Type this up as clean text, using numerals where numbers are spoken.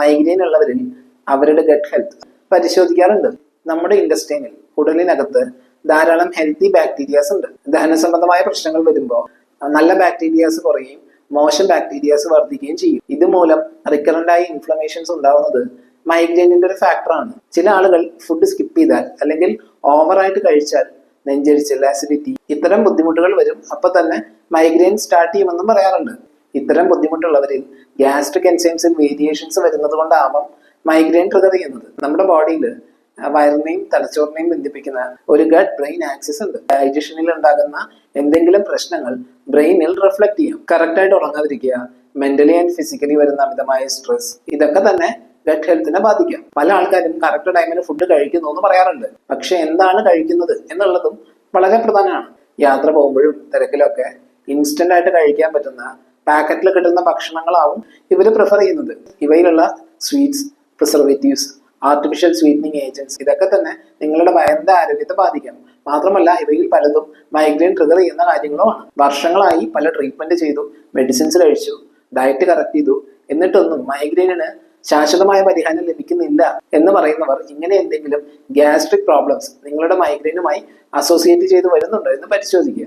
Migraine ഉള്ളവരിൽ അവരുടെ gut health പരിശോധിക്കാറുണ്ട്. നമ്മുടെ ഇൻഡസ്ട്രീനിൽ കുടലിനകത്ത് ധാരാളം ഹെൽത്തി ബാക്ടീരിയാസ് ഉണ്ട്. ദഹന സംബന്ധമായ പ്രശ്നങ്ങൾ വരുമ്പോൾ നല്ല ബാക്ടീരിയാസ് കുറയുകയും മോശം ബാക്ടീരിയാസ് വർദ്ധിക്കുകയും ചെയ്യും. ഇതുമൂലം റിക്കറന്റ് ആയി ഇൻഫ്ലമേഷൻസ് ഉണ്ടാവുന്നത് മൈഗ്രെയിനിന്റെ ഒരു ഫാക്ടറാണ്. ചില ആളുകൾ ഫുഡ് സ്കിപ്പ് ചെയ്താൽ അല്ലെങ്കിൽ ഓവറായിട്ട് കഴിച്ചാൽ നെഞ്ചരിച്ചൽ, ആസിഡിറ്റി ഇത്തരം ബുദ്ധിമുട്ടുകൾ വരും. അപ്പൊ തന്നെ മൈഗ്രെയിൻ സ്റ്റാർട്ട് ചെയ്യുമെന്നും പറയാറുണ്ട്. ഇത്തരം ബുദ്ധിമുട്ടുള്ളവരിൽ ഗ്യാസ്ട്രിക് എൻസൈംസിൽ വേരിയേഷൻസ് വരുന്നത് കൊണ്ടാവാം മൈഗ്രെയിൻ ട്രിഗർ ചെയ്യുന്നത്. നമ്മുടെ ബോഡിയിൽ വയറിനെയും തലച്ചോറിനെയും ബന്ധിപ്പിക്കുന്ന ഒരു ഗട്ട് ബ്രെയിൻ ആക്സിസ് ഉണ്ട്. ഡൈജഷനിൽ ഉണ്ടാകുന്ന എന്തെങ്കിലും പ്രശ്നങ്ങൾ ബ്രെയിനിൽ റിഫ്ലക്ട് ചെയ്യും. കറക്റ്റായിട്ട് ഉറങ്ങാതിരിക്കുക, മെന്റലി ആൻഡ് ഫിസിക്കലി വരുന്ന അമിതമായ സ്ട്രെസ്, ഇതൊക്കെ തന്നെ ഗട്ട് ഹെൽത്തിനെ ബാധിക്കാം. പല ആൾക്കാരും കറക്റ്റ് ടൈമിന് ഫുഡ് കഴിക്കുന്നു എന്ന് പറയാറുണ്ട്. പക്ഷെ എന്താണ് കഴിക്കുന്നത് എന്നുള്ളതും വളരെ പ്രധാനമാണ്. യാത്ര പോകുമ്പോഴും തിരക്കിലൊക്കെ ഇൻസ്റ്റന്റ് ആയിട്ട് കഴിക്കാൻ പറ്റുന്ന പാക്കറ്റിൽ കിട്ടുന്ന ഭക്ഷണങ്ങളാവും ഇവർ പ്രിഫർ ചെയ്യുന്നത്. ഇവയിലുള്ള sweets, preservatives, artificial sweetening agents ഇതൊക്കെ തന്നെ നിങ്ങളുടെ വയറിന്റെ ആരോഗ്യത്തെ ബാധിക്കാം. മാത്രമല്ല ഇവയിൽ പലതും മൈഗ്രെയിൻ ട്രിഗർ ചെയ്യുന്ന കാര്യങ്ങളുമാണ്. വർഷങ്ങളായി പല ട്രീറ്റ്മെന്റ് ചെയ്തു, മെഡിസിൻസ് കഴിച്ചു, ഡയറ്റ് കറക്റ്റ് ചെയ്തു, എന്നിട്ടൊന്നും മൈഗ്രെയിനിന് ശാശ്വതമായ പരിഹാരം ലഭിക്കുന്നില്ല എന്ന് പറയുന്നവർ ഇങ്ങനെ എന്തെങ്കിലും ഗ്യാസ്ട്രിക് പ്രോബ്ലംസ് നിങ്ങളുടെ മൈഗ്രെയിനുമായി അസോസിയേറ്റ് ചെയ്ത് വരുന്നുണ്ടോ എന്ന് പരിശോധിക്കുക.